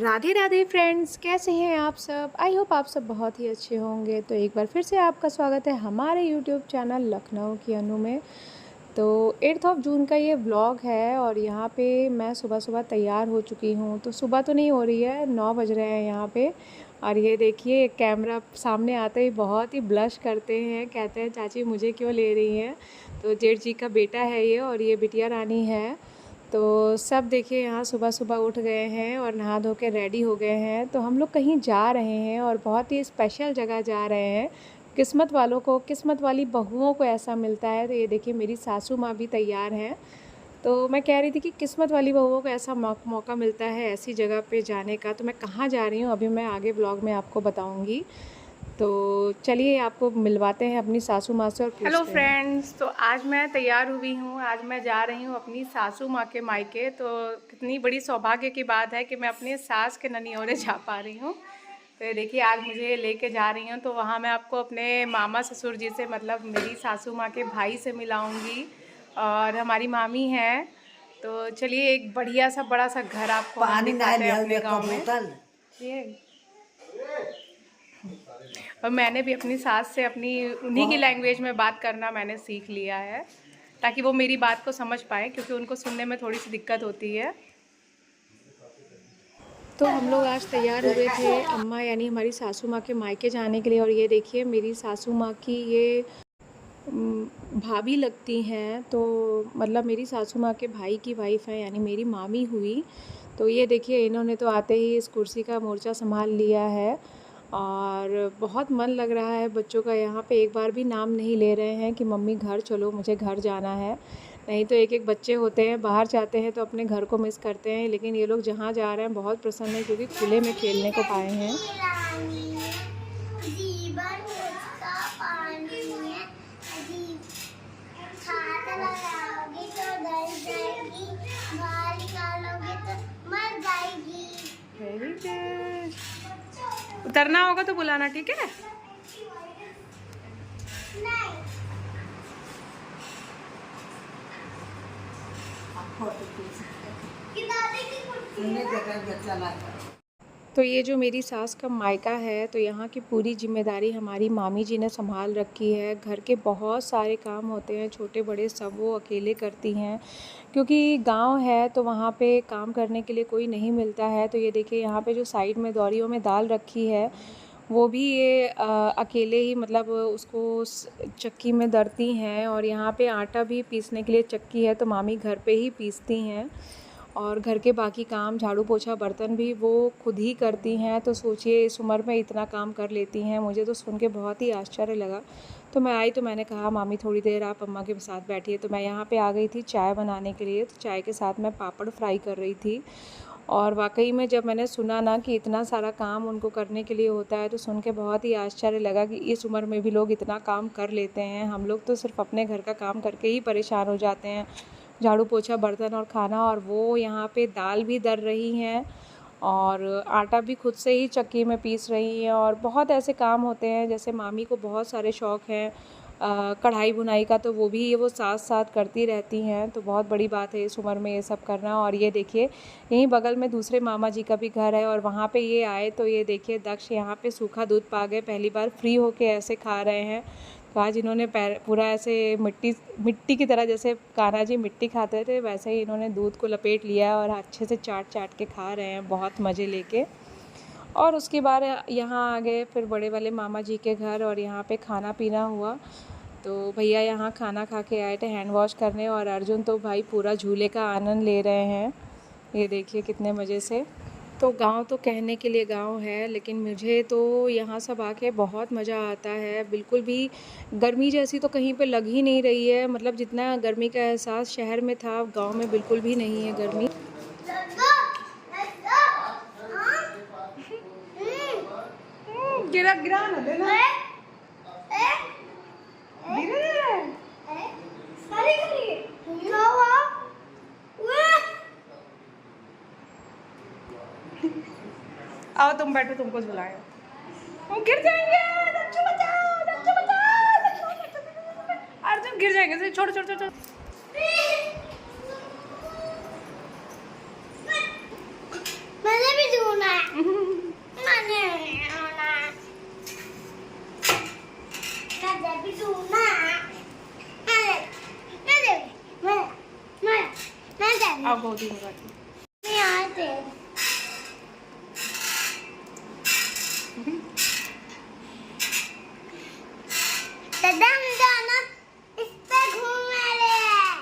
Radhe Radhe friends, कैसे हैं आप सब। आई होप आप सब बहुत ही अच्छे होंगे। तो एक बार फिर से आपका स्वागत है हमारे यूट्यूब चैनल लखनऊ की अनु में। तो 8 जून का ये व्लॉग है और यहाँ पे मैं सुबह सुबह तैयार हो चुकी हूँ। तो सुबह तो नहीं हो रही है, 9 बज रहे हैं यहाँ पे। और ये देखिए, कैमरा सामने आते ही बहुत ही ब्लश करते हैं, कहते हैं चाची मुझे क्यों ले रही हैं। तो जेठ जी का बेटा है ये और ये बिटिया रानी है। तो सब देखिए यहाँ सुबह सुबह उठ गए हैं और नहा धो के रेडी हो गए हैं। तो हम लोग कहीं जा रहे हैं और बहुत ही स्पेशल जगह जा रहे हैं। किस्मत वालों को, किस्मत वाली बहुओं को ऐसा मिलता है। तो ये देखिए मेरी सासू माँ भी तैयार हैं। तो मैं कह रही थी कि किस्मत वाली बहुओं को ऐसा मौका मिलता है ऐसी जगह पे जाने का। तो मैं कहाँ जा रही हूँ अभी मैं आगे ब्लॉग में आपको बताऊँगी। तो चलिए आपको मिलवाते हैं अपनी सासू माँ से और पूछते हैं। हेलो फ्रेंड्स, तो आज मैं तैयार हुई हूँ। आज मैं जा रही हूँ अपनी सासू माँ के मायके। तो कितनी बड़ी सौभाग्य की बात है कि मैं अपने सास के ननियोरे जा पा रही हूँ। तो देखिए आज मुझे लेके जा रही हूँ। तो वहाँ मैं आपको अपने मामा ससुर जी से, मतलब मेरी सासू माँ के भाई से मिलाऊँगी और हमारी मामी हैं। तो चलिए एक बढ़िया सा बड़ा सा घर आपको दिखाते हैं अपने गाँव में। ये और मैंने भी अपनी सास से अपनी उन्हीं की लैंग्वेज में बात करना मैंने सीख लिया है, ताकि वो मेरी बात को समझ पाए, क्योंकि उनको सुनने में थोड़ी सी दिक्कत होती है। तो हम लोग आज तैयार हुए थे अम्मा यानी हमारी सासू माँ के मायके जाने के लिए। और ये देखिए मेरी सासू माँ की ये भाभी लगती हैं। तो मतलब मेरी सासू माँ के भाई की वाइफ़ है, यानी मेरी मामी हुई। तो ये देखिए इन्होंने तो आते ही इस कुर्सी का मोर्चा संभाल लिया है और बहुत मन लग रहा है बच्चों का। यहाँ पे एक बार भी नाम नहीं ले रहे हैं कि मम्मी घर चलो, मुझे घर जाना है। नहीं तो एक एक बच्चे होते हैं बाहर जाते हैं तो अपने घर को मिस करते हैं, लेकिन ये लोग जहाँ जा रहे हैं बहुत प्रसन्न हैं क्योंकि खुले में खेलने को पाए हैं। Very good. उतरना होगा तो बुलाना, ठीक है। तो ये जो मेरी सास का मायका है, तो यहाँ की पूरी जिम्मेदारी हमारी मामी जी ने संभाल रखी है। घर के बहुत सारे काम होते हैं, छोटे बड़े सब वो अकेले करती हैं, क्योंकि गांव है तो वहाँ पे काम करने के लिए कोई नहीं मिलता है। तो ये देखिए यहाँ पे जो साइड में दौरियों में दाल रखी है वो भी ये अकेले ही, मतलब उसको चक्की में दरती हैं। और यहाँ पे आटा भी पीसने के लिए चक्की है तो मामी घर पे ही पीसती हैं। और घर के बाकी काम, झाड़ू पोछा बर्तन भी वो खुद ही करती हैं। तो सोचिए इस उम्र में इतना काम कर लेती हैं, मुझे तो सुन के बहुत ही आश्चर्य लगा। तो मैं आई तो मैंने कहा मामी थोड़ी देर आप अम्मा के साथ बैठिए। तो मैं यहाँ पे आ गई थी चाय बनाने के लिए। तो चाय के साथ मैं पापड़ फ्राई कर रही थी। और वाकई में जब मैंने सुना ना कि इतना सारा काम उनको करने के लिए होता है तो सुन के बहुत ही आश्चर्य लगा कि इस उम्र में भी लोग इतना काम कर लेते हैं। हम लोग तो सिर्फ अपने घर का काम करके ही परेशान हो जाते हैं, झाड़ू पोछा बर्तन और खाना। और वो यहाँ पे दाल भी दर रही हैं और आटा भी खुद से ही चक्की में पीस रही हैं। और बहुत ऐसे काम होते हैं, जैसे मामी को बहुत सारे शौक़ हैं कढ़ाई बुनाई का, तो वो भी ये वो साथ साथ करती रहती हैं। तो बहुत बड़ी बात है इस उम्र में ये सब करना। और ये देखिए यहीं बगल में दूसरे मामा जी का भी घर है और वहाँ पे ये आए तो ये देखिए दक्ष यहाँ पे सूखा दूध पा गए, पहली बार फ्री होके ऐसे खा रहे हैं। तो आज इन्होंने पूरा ऐसे मिट्टी की तरह, जैसे कान्हा जी मिट्टी खाते थे वैसे ही इन्होंने दूध को लपेट लिया और अच्छे से चाट चाट के खा रहे हैं बहुत मज़े लेके। और उसके बाद यहाँ आ गए फिर बड़े वाले मामा जी के घर और यहाँ पे खाना पीना हुआ। तो भैया यहाँ खाना खा के आए थे हैंड वॉश करने और अर्जुन तो भाई पूरा झूले का आनंद ले रहे हैं। ये देखिए कितने मज़े से। तो गांव तो कहने के लिए गांव है, लेकिन मुझे तो यहाँ सब आके बहुत मज़ा आता है। बिल्कुल भी गर्मी जैसी तो कहीं पे लग ही नहीं रही है, मतलब जितना गर्मी का एहसास शहर में था गांव में बिल्कुल भी नहीं है गर्मी। गिरा ना देना। आओ तुम बैठो, तुमको बुलाया। हम गिर जाएंगे, अर्जुन गिर जाएंगे। छोड़ छोड़ छोड़ छोड़। मुझे भी धोना है। मुझे भी धोना है। अब गोदी में बैठी। मैं यहाँ से दादा हम दोनों इस पे घूम रहे हैं।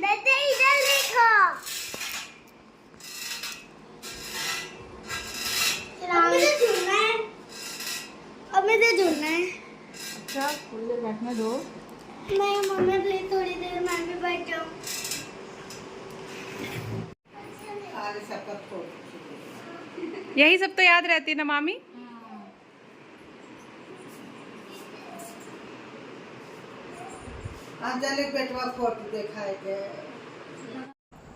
दादा इधर देखो। अब मुझे झूलना है। अब मुझे झूलना है। अच्छा थोड़ी देर बैठने दो। नहीं मम्मी प्लीज थोड़ी देर मैं भी बैठ जाऊँ। यही सब तो याद रहती है ना मामी।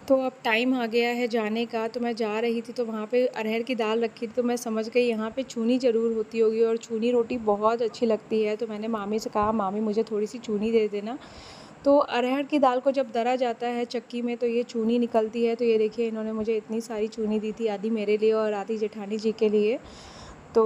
तो अब टाइम आ गया है जाने का, तो मैं जा रही थी तो वहाँ पे अरहर की दाल रखी थी, तो मैं समझ गई यहाँ पे चूनी ज़रूर होती होगी और चूनी रोटी बहुत अच्छी लगती है। तो मैंने मामी से कहा मामी मुझे थोड़ी सी चूनी दे देना। तो अरहर की दाल को जब दरा जाता है चक्की में तो ये चूनी निकलती है। तो ये देखिए इन्होंने मुझे इतनी सारी चूनी दी थी, आधी मेरे लिए और आधी जेठानी जी के लिए। तो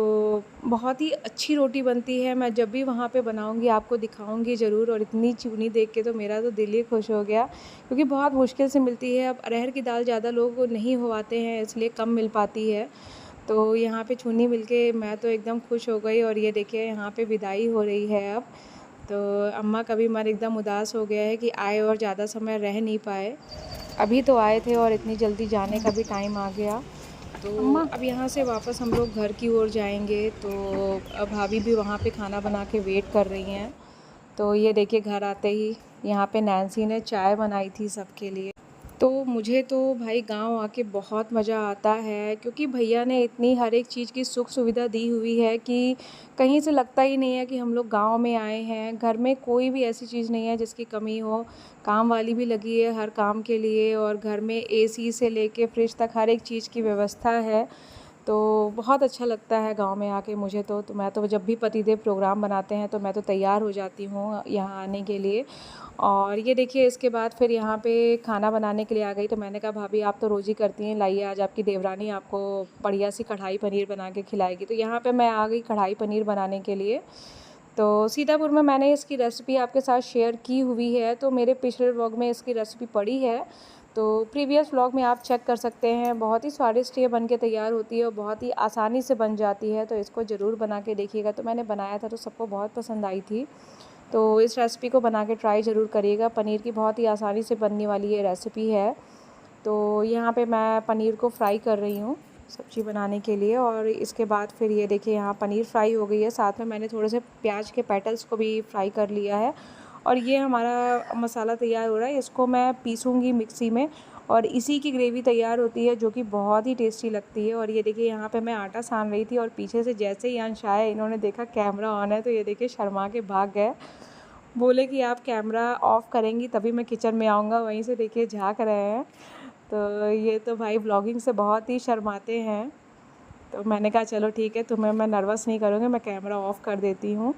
बहुत ही अच्छी रोटी बनती है। मैं जब भी वहाँ पे बनाऊँगी आपको दिखाऊँगी ज़रूर। और इतनी चूनी देख के तो मेरा तो दिल ही खुश हो गया, क्योंकि बहुत मुश्किल से मिलती है। अब अरहर की दाल ज़्यादा लोग नहीं उगाते हैं इसलिए कम मिल पाती है। तो यहाँ पे चूनी मिलके मैं तो एकदम खुश हो गई। और ये देखिए यहाँ पे विदाई हो रही है अब। तो अम्मा का भी मन एकदम उदास हो गया है कि आए और ज़्यादा समय रह नहीं पाए। अभी तो आए थे और इतनी जल्दी जाने का भी टाइम आ गया। तो अब यहाँ से वापस हम लोग घर की ओर जाएंगे। तो अब भाभी भी वहाँ पे खाना बना के वेट कर रही हैं। तो ये देखिए घर आते ही यहाँ पे नैन्सी ने चाय बनाई थी सबके लिए। तो मुझे तो भाई गांव आके बहुत मज़ा आता है, क्योंकि भैया ने इतनी हर एक चीज़ की सुख सुविधा दी हुई है कि कहीं से लगता ही नहीं है कि हम लोग गांव में आए हैं। घर में कोई भी ऐसी चीज़ नहीं है जिसकी कमी हो। काम वाली भी लगी है हर काम के लिए, और घर में एसी से लेके फ्रिज तक हर एक चीज़ की व्यवस्था है। तो बहुत अच्छा लगता है गांव में आके मुझे तो मैं तो जब भी पतिदेव प्रोग्राम बनाते हैं तो मैं तो तैयार हो जाती हूँ यहाँ आने के लिए। और ये देखिए इसके बाद फिर यहाँ पे खाना बनाने के लिए आ गई। तो मैंने कहा भाभी आप तो रोज़ ही करती हैं, लाइए आज आपकी देवरानी आपको बढ़िया सी कढ़ाई पनीर बना के खिलाएगी। तो यहाँ पे मैं आ गई कढ़ाई पनीर बनाने के लिए। तो सीतापुर में मैंने इसकी रेसिपी आपके साथ शेयर की हुई है, तो मेरे पिछले व्लॉग में इसकी रेसिपी पड़ी है। तो प्रीवियस व्लॉग में आप चेक कर सकते हैं। बहुत ही स्वादिष्ट ये बन के तैयार होती है और बहुत ही आसानी से बन जाती है। तो इसको ज़रूर बना के देखिएगा। तो मैंने बनाया था तो सबको बहुत पसंद आई थी। तो इस रेसिपी को बना के ट्राई ज़रूर करिएगा। पनीर की बहुत ही आसानी से बनने वाली ये रेसिपी है। तो यहाँ पे मैं पनीर को फ्राई कर रही हूँ सब्ज़ी बनाने के लिए। और इसके बाद फिर ये देखिए यहाँ पनीर फ्राई हो गई है, साथ में मैंने थोड़े से प्याज के पेटल्स को भी फ्राई कर लिया है। और ये हमारा मसाला तैयार हो रहा है, इसको मैं पीसूँगी मिक्सी में और इसी की ग्रेवी तैयार होती है, जो कि बहुत ही टेस्टी लगती है। और ये देखिए यहाँ पे मैं आटा सान रही थी और पीछे से जैसे ही अंश आए इन्होंने देखा कैमरा ऑन है तो ये देखिए शर्मा के भाग गए। बोले कि आप कैमरा ऑफ़ करेंगी तभी मैं किचन में आऊँगा। वहीं से देखिए झाँक रहे हैं। तो ये तो भाई ब्लॉगिंग से बहुत ही शर्माते हैं। तो मैंने कहा चलो ठीक है, तुम्हें मैं नर्वस नहीं करूँगी, मैं कैमरा ऑफ़ कर देती हूँ।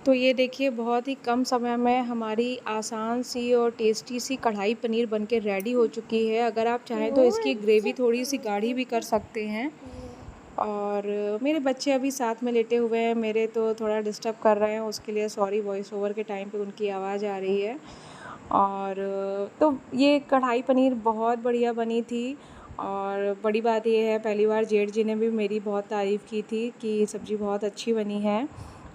तो ये देखिए बहुत ही कम समय में हमारी आसान सी और टेस्टी सी कढ़ाई पनीर बनके रेडी हो चुकी है। अगर आप चाहें तो इसकी ग्रेवी थोड़ी सी गाढ़ी भी कर सकते हैं। और मेरे बच्चे अभी साथ में लेटे हुए हैं, मेरे तो थोड़ा डिस्टर्ब कर रहे हैं, उसके लिए सॉरी। वॉइस ओवर के टाइम पे उनकी आवाज़ आ रही है। और तो ये कढ़ाई पनीर बहुत बढ़िया बनी थी। और बड़ी बात ये है, पहली बार जेठ जी ने भी मेरी बहुत तारीफ़ की थी कि सब्ज़ी बहुत अच्छी बनी है।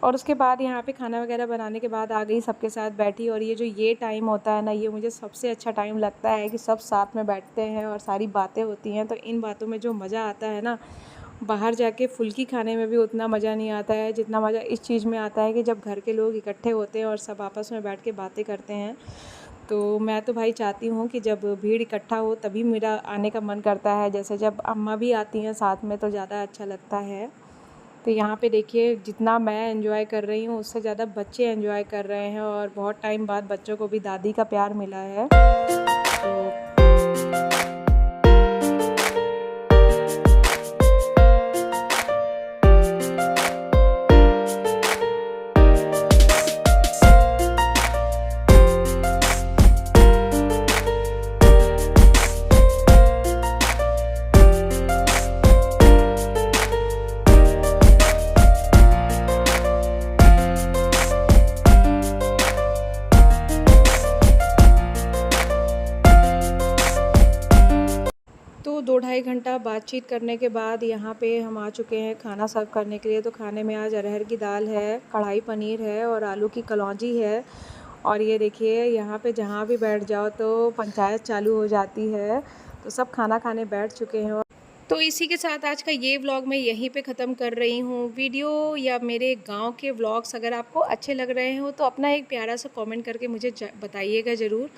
और उसके बाद यहाँ पे खाना वगैरह बनाने के बाद आ गई, सबके साथ बैठी। और ये टाइम होता है ना, ये मुझे सबसे अच्छा टाइम लगता है कि सब साथ में बैठते हैं और सारी बातें होती हैं। तो इन बातों में जो मज़ा आता है ना, बाहर जाके फुल्की खाने में भी उतना मज़ा नहीं आता है जितना मज़ा इस चीज़ में आता है कि जब घर के लोग इकट्ठे होते हैं और सब आपस में बैठ के बातें करते हैं। तो मैं तो भाई चाहती हूँ कि जब भीड़ इकट्ठा हो तभी मेरा आने का मन करता है। जैसे जब अम्मा भी आती हैं साथ में तो ज़्यादा अच्छा लगता है। तो यहाँ पे देखिए, जितना मैं एंजॉय कर रही हूँ उससे ज़्यादा बच्चे एंजॉय कर रहे हैं और बहुत टाइम बाद बच्चों को भी दादी का प्यार मिला है। तो तो 2 ढाई घंटा बातचीत करने के बाद यहाँ पे हम आ चुके हैं खाना सर्व करने के लिए। तो खाने में आज अरहर की दाल है, कढ़ाई पनीर है और आलू की कलौंजी है। और ये देखिए, यहाँ पे जहाँ भी बैठ जाओ तो पंचायत चालू हो जाती है। तो सब खाना खाने बैठ चुके हैं। तो इसी के साथ आज का ये व्लॉग मैं यहीं पे ख़त्म कर रही हूँ। वीडियो या मेरे गांव के व्लॉग्स अगर आपको अच्छे लग रहे हो तो अपना एक प्यारा सा कमेंट करके मुझे बताइएगा ज़रूर।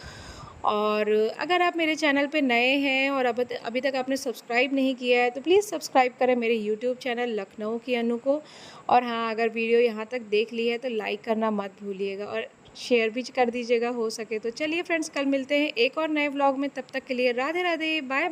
और अगर आप मेरे चैनल पे नए हैं और अभी तक आपने सब्सक्राइब नहीं किया है तो प्लीज़ सब्सक्राइब करें मेरे यूट्यूब चैनल लखनऊ की अनु को। और हाँ, अगर वीडियो यहाँ तक देख ली है तो लाइक करना मत भूलिएगा और शेयर भी कर दीजिएगा हो सके तो। चलिए फ्रेंड्स, कल मिलते हैं एक और नए व्लॉग में। तब तक के लिए राधे राधे, बाय बाय।